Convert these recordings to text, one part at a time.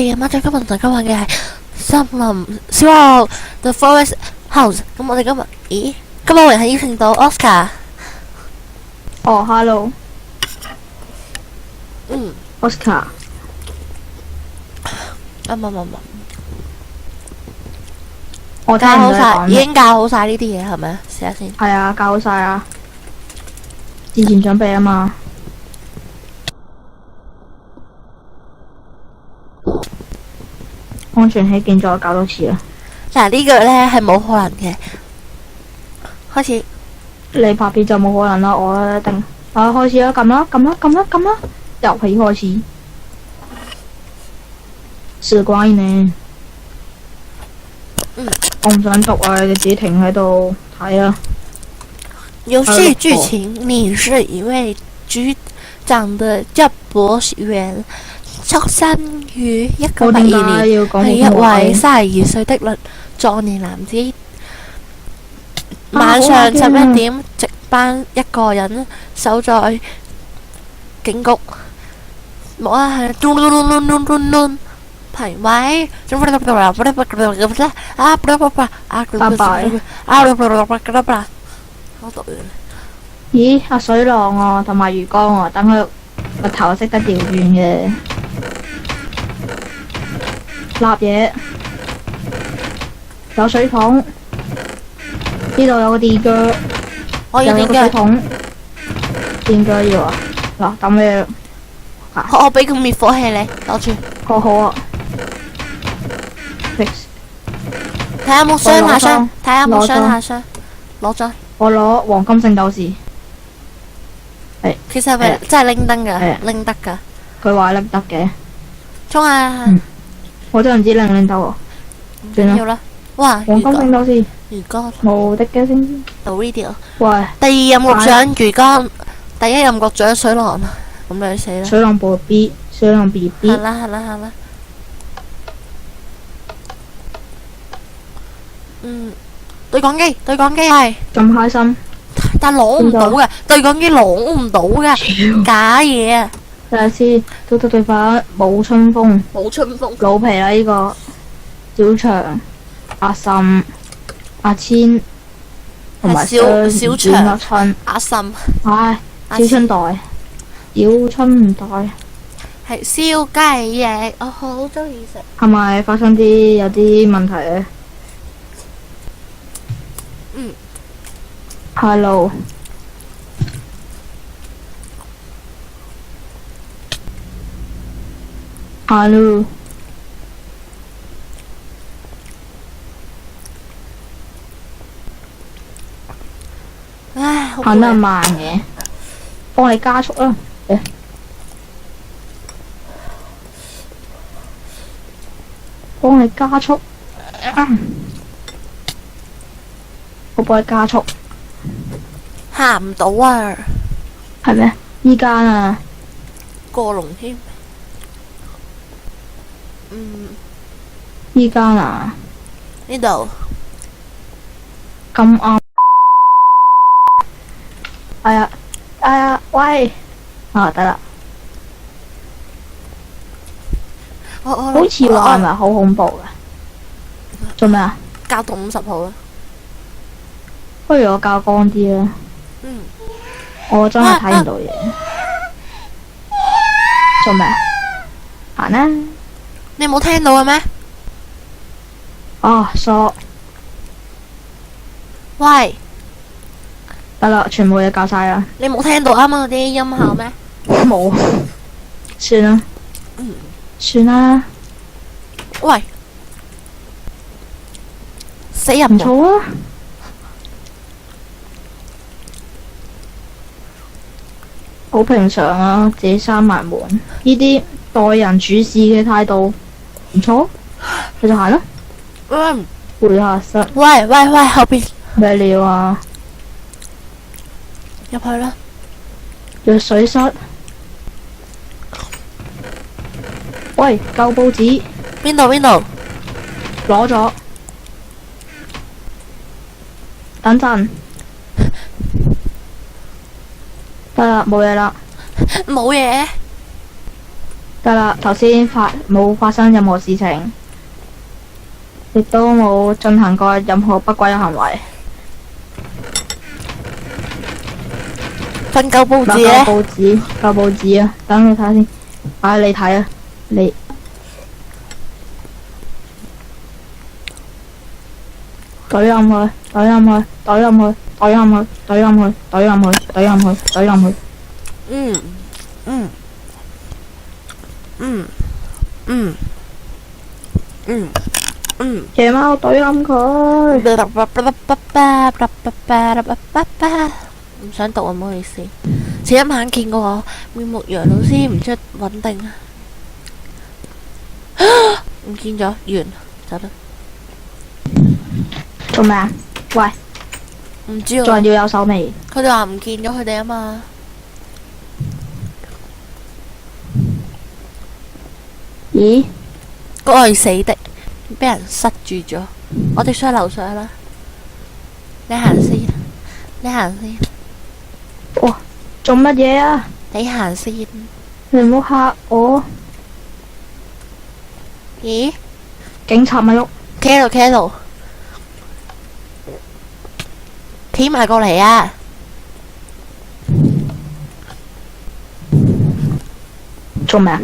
係啊，媽仔今日同大家玩嘅係森林小學 The Forest House。咁我哋今日我哋係邀請到 Oscar。哦，hello。Oscar。唔，我教好晒，已已經教好晒呢啲嘢係咪啊？試下先。係啊，教好晒啊。之前準備啊嘛。安全起見咗教多次啦。嗱呢句咧係冇可能嘅。開始。你拍片就冇可能啦，我一定。開始啦，撳啦，遊戲開始。是關呢？我唔想讀啊，你自己停喺度睇啊。遊戲劇情：你是一位局長的接駁員，出生於1982年，係一位32歲的壯年男子。晚上11點，值班一個人守在警局。冇啊，係評委。咦，阿水浪啊，同埋魚缸啊，等佢個頭識得調轉嘅。立嘢，有水桶，呢度有個電鋸，我要電鋸。水桶，電鋸要啊。嗱，等你。我俾個滅火器你，攞住。好啊。睇下有冇傷下傷，攞咗。我攞黃金聖鬥士。其實係咪真係拎得㗎？拎得㗎。佢話拎得嘅。衝啊！我真係唔知拎唔拎得喎。算啦。哇！黃金聖鬥士。魚缸。無敵嘅星。到呢啲啊。喂。第二任局長魚缸，第一任局長水狼，咁你死啦。水狼 BB。係啦。對講機係。咁開心。但攞唔到嘅，對講機攞唔到嘅，假嘢啊！睇下先，對反冇春風。老皮啦呢個。小長、阿嬸、阿千，同埋小長、阿嬸。唉，小春代。小春代。係燒雞翼，我好中意食。係咪發生有啲問題咧？Hello。唉，行得慢嘅，幫你加速啦。幫你加速。我幫你加速。行唔到啊！係咩？依間啊。過龍添。依間啊。呢度。咁啱。哎呀，喂。得啦。好似話係咪好恐怖噶？做咩啊？校到50號啦。不如我校光啲啦。我真係睇唔到嘢。做咩？行啦。你冇聽到嘅咩？傻。喂。得啦，全部嘢校晒啦。你冇聽到啱啱嗰啲音效咩？冇。算啦。喂。死人唔嘈啊！好平常啊，自己閂埋門，呢啲待人處事嘅態度唔錯，你就行啦。會客室。喂，後邊咩料啊？入去啦。藥水室。喂，舊報紙。邊度？攞咗。等陣。得啦，冇嘢啦。冇嘢。得啦，頭先冇發生任何事情，亦都冇進行過任何不軌嘅行為。份舊報紙咧？舊報紙啊！等你睇下先。你睇啊，你懟入去，懟入去，懟入去，懟入去，懟入去，懟入去，懟入去，懟入去。夜貓懟冧佢。唔想讀啊，唔好意思。前一晚見過我面目楊老師唔出穩定啊，唔見咗，完走得。做咩啊？喂，唔知喎。仲要有手尾。佢哋話唔見咗佢哋啊嘛。咦？該死的，俾人塞住咗。我哋上樓上啦。你行先，你行先。哇！做乜嘢啊？你行先。你唔好嚇我。咦？警察咪喐？企喺度，企喺度。企埋過嚟啊！做咩啊？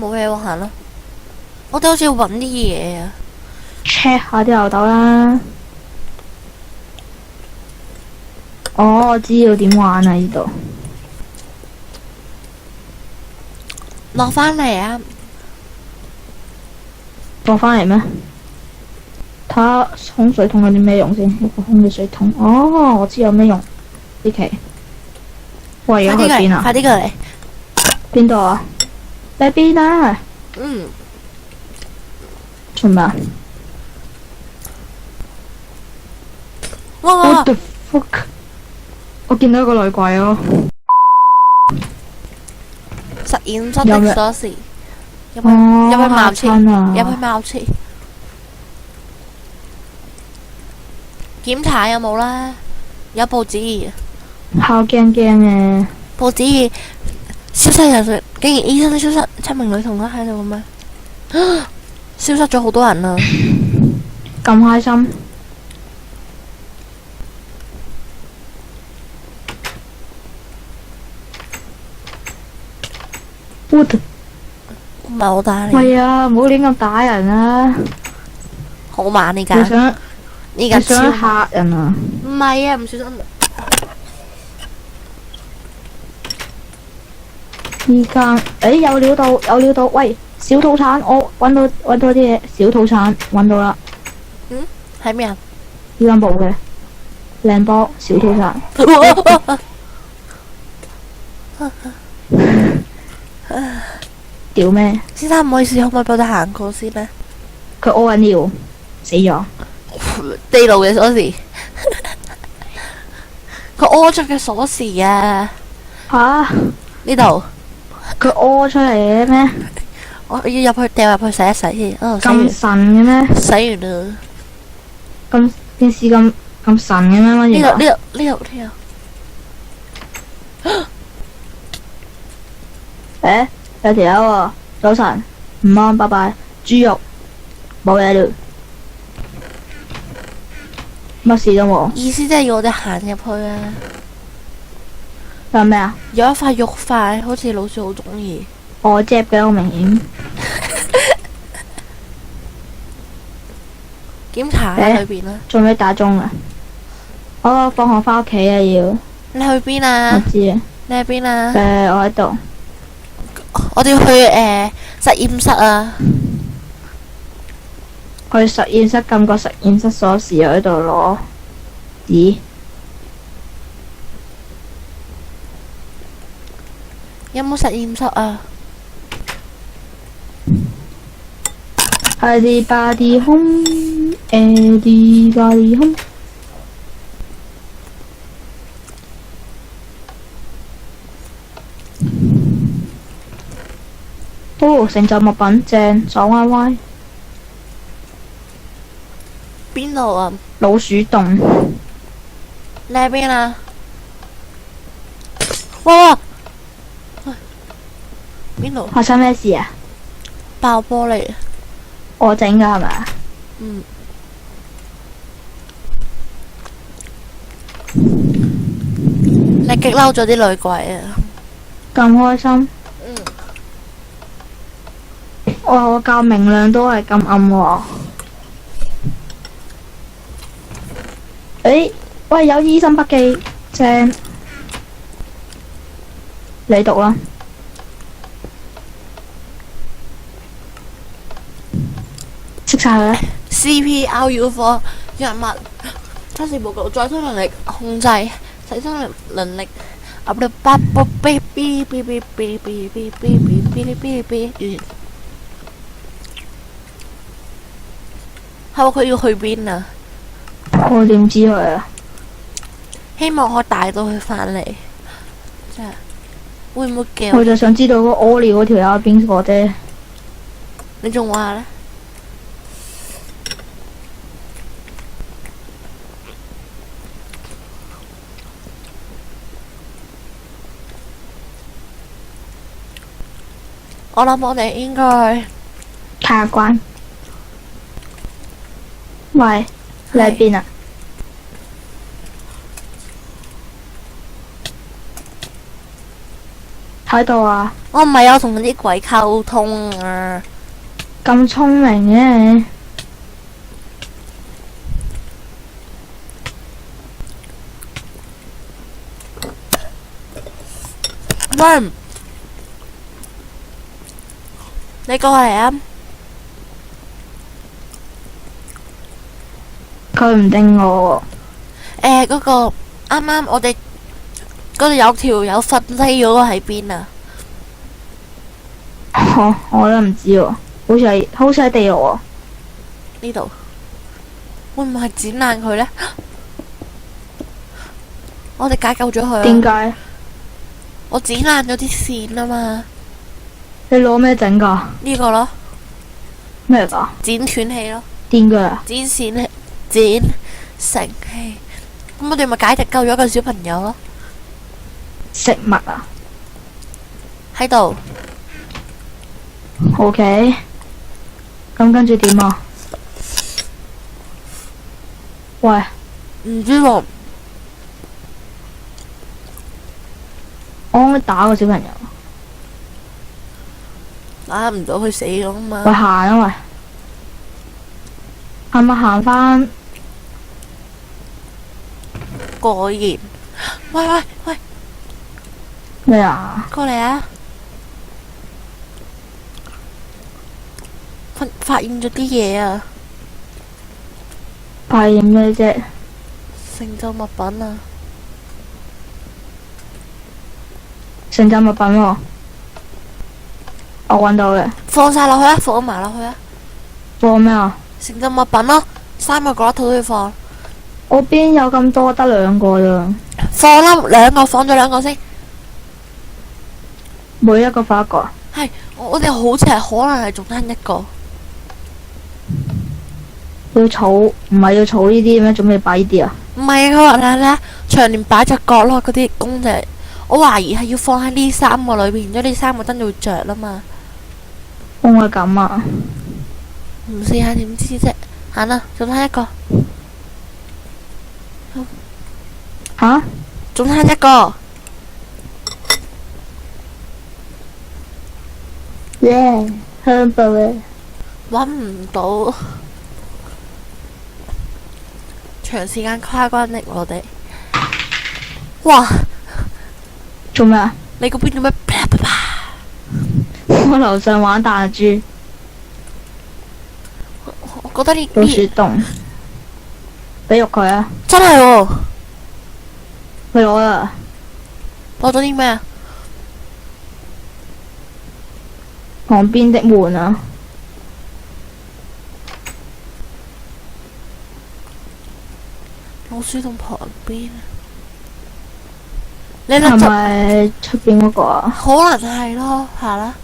冇嘢喎，行啦。我哋好似要搵啲嘢啊。check 下啲牛豆啦。哦，我知道點玩啊！呢度落返嚟啊！落返嚟咩？睇下空水桶有啲咩用先。一個空嘅水桶。哦，我知有咩用。呢期。喂，而家去邊啊？快啲過嚟！邊度啊？喺邊啊？做咩啊？哇 ！What the fuck！ 我見到一個女鬼咯。實驗室的鎖匙。入去茅廁。入去茅廁。檢查有冇啦？有報紙。好驚驚嘅。報紙消失人，竟然醫生都消失，7名女童都喺度咁咩？消失咗好多人啊！咁開心。唔係好打你。係啊，唔好亂咁打人啊！好慢呢架。呢架想嚇人啊？唔係啊，唔小心。依家有料到，有料到。喂，小土產，我搵到啲嘢。小土產搵到啦。喺咩啊？呢間部嘅靚波小土產。屌咩？先生唔好意思，可唔可以俾我哋行過先咧？佢屙緊尿，死咗。地牢嘅鎖匙，佢屙出嘅鎖匙啊！吓？呢度？佢屙出嚟嘅咩？我要入去掉入去洗一洗先。咁神嘅咩？洗完啦。咁件事咁神嘅咩？乜嘢？呢度。有條友喎。早晨，午安，拜拜。豬肉，冇嘢了。乜事都冇。意思即係要我哋行入去啊？有咩啊？有一塊肉塊，好似老師好中意。我接嘅好明顯。檢查喺裏邊啦。做咩打鐘啊？我放學翻屋企啊要。你去邊啊？我知啊。你喺邊啊？我喺度。我哋要去實驗室啊。去實驗室撳個實驗室鎖匙喺度攞。咦？有冇實驗室啊？Everybody home, everybody home。哦，成就物品正，爽歪歪。邊度啊？老鼠洞。你喺邊啊？哇！度？發生咩事啊？爆玻璃。我整噶係咪啊？嗯。你激嬲咗啲女鬼啊！咁開心。我較明亮都係咁暗喎。喂，有醫生筆記，正。你讀啦。識晒佢。CPR 要科藥物測試報告，再生能力控制，洗身能力噏到八卜嗶嗶嗶嗶嗶嗶嗶嗶嗶嗶嗶嗶。係喎，佢要去邊啊？我點知佢啊？希望我帶到佢返嚟，即係會唔會叫？我就想知道嗰屙尿嗰條友係邊個啫。你仲話咧？我諗我哋應該卡關。喂，你喺邊啊？喺度啊！我唔係有同啲鬼溝通啊！咁聰明嘅。喂，你過嚟啊！佢唔叮我喎。嗰個啱啱我哋嗰度有條友瞓低咗個喺邊啊？我都唔知喎，好似喺地牢啊。呢度會唔會係剪爛佢呢？我哋解救咗佢啊！點解？我剪爛咗啲線啊嘛！你攞咩整㗎？呢個咯。咩㗎？剪斷器咯。電鋸啊？剪線器，剪成器。咁我哋咪解救咗一個小朋友咯。食物啊？喺度。OK。咁跟住點啊？喂。唔知喎。我可唔可以打個小朋友？打唔到佢死咗啊嘛！喂，行啊喂！係咪行返？果然。喂！咩啊？過嚟啊！發現咗啲嘢啊！發現咩啫？成就物品啊！成就物品喎，我搵到嘅。放晒落去啊！放埋落去啊！放咩啊？成就物品咯，3個角落頭都要放。我邊有咁多？得2個咋？放啦，2個，放咗2個先。每一個放一個啊？係，我哋好似係可能係仲爭1個。要儲，唔係要儲呢啲咩？準備擺呢啲啊？唔係，佢話咧，長年擺隻角落嗰啲公仔，我懷疑係要放喺呢3個裏邊，然之後呢3個燈就會着啦嘛。會唔會咁啊？唔試下點知啫？行啦，仲差1個。吓？仲差1個。耶，香爆嘅。搵唔到。長時間跨關的我哋。哇！做咩啊？你嗰邊做咩？啪啪啪！我樓上玩彈珠。我覺得呢老鼠洞。俾肉佢啊！真係喎。佢攞啦。攞咗啲咩啊？旁邊的門啊！老鼠洞旁邊。你係咪出邊嗰個啊？可能係咯，係啦。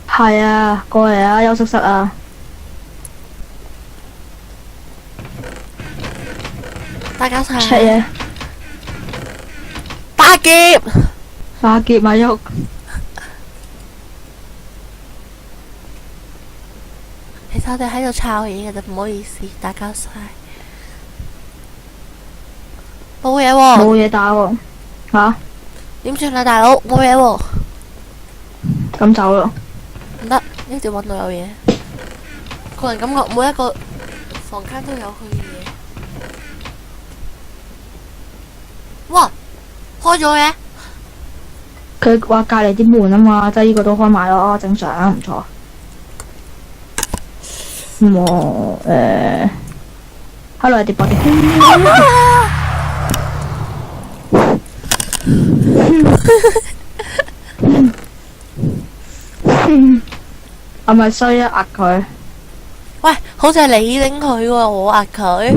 係啊，過嚟啊，休息室啊。大家齊。出嘢。打劫。打劫咪喐。我哋喺度抄嘢嘅就唔好意思，打攪晒。冇嘢喎。冇嘢打喎。吓？點算啊，大佬？冇嘢喎。咁走咯。唔得，一定要搵到有嘢。個人感覺每一個房間都有佢嘅嘢。哇！開咗嘅。佢話隔籬啲門啊嘛，即係呢個都開埋咯，正常唔錯。我Hello 啲波啲。係咪衰一壓佢？喂，好似係你拎佢喎，我壓佢。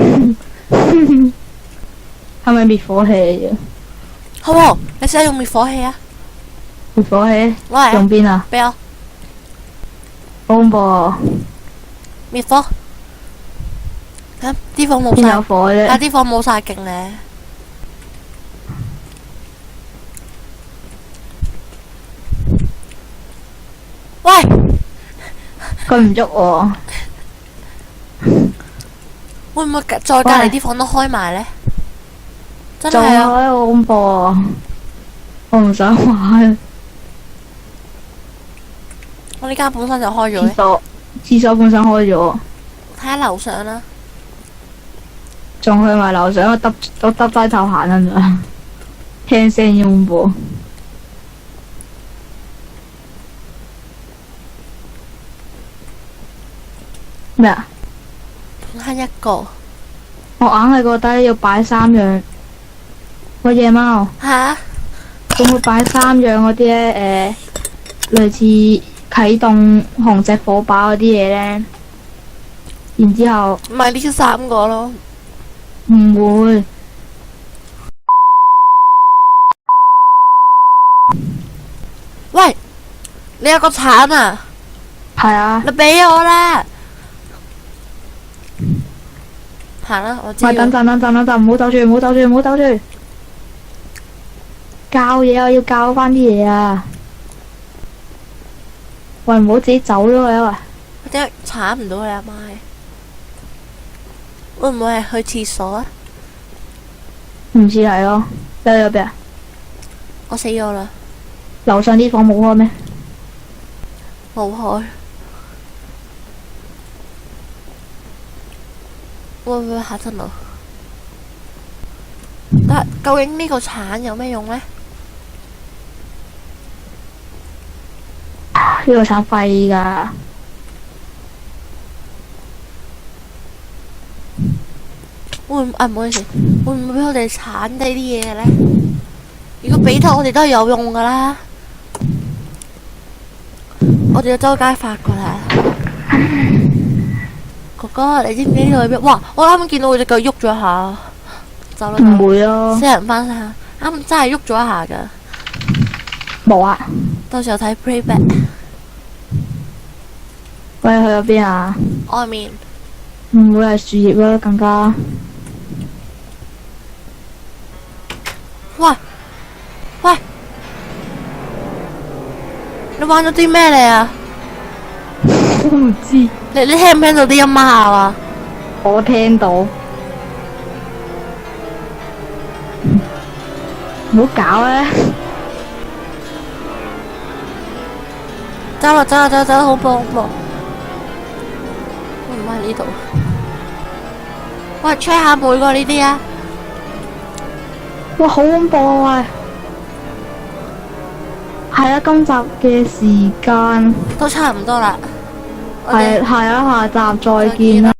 係咪滅火器啊？好喎，你試下用滅火器啊！滅火器？喂，用邊啊？俾我。好恐怖啊！滅火。睇啲火冇晒。邊有火啫？但啲火冇晒勁咧。喂，佢唔喐喎。會唔會再隔離啲房都開埋呢？真係啊！好恐怖啊！我唔想玩。我呢間本身就開咗嘅。廁所本身開咗。睇下樓上啦。仲去埋樓上，我耷低頭行啊咋？聽聲要恐怖。咩啊？慳一個。我硬係覺得要擺3樣。喂，夜貓。吓？會唔會擺3樣嗰啲咧？類似啟動紅石火把嗰啲嘢咧？然之後。唔係呢3個咯。唔會。喂，你有個鏟啊？係啊。你俾我啦。行啦，我知。喂，等陣，唔好走住。教嘢啊，要教翻啲嘢啊。喂，唔好自己走咗佢啊！喂，點解鏟唔到你阿媽嘅？會唔會係去廁所啊？唔似係咯，你喺邊啊？我死咗啦！樓上啲房冇開咩？冇開。會唔會嚇親我？但究竟呢個鏟有咩用呢？呢個鏟廢㗎。唔好意思，會唔會俾我哋鏟低啲嘢嘅呢？如果俾得我哋都係有用㗎啦。我哋要周街發過嚟。哥哥，你知唔知呢度喺邊？哇！我啱啱見到佢隻腳喐咗下，走啦。唔會啊。死人翻下，啱真係喐咗一下㗎。冇啊。到時候睇 playback。喂，去咗邊啊？外面。唔會係樹葉啦，更加。喂！你玩咗啲咩嚟啊？我唔知。你聽唔聽到啲音效啊？我聽到。唔好搞啊！走啦，好恐怖！唔係呢度。喂 ，check 下每個呢啲啊！哇，好恐怖啊！喂，係啊，今集嘅時間都差唔多啦。係啊，下集再見啦。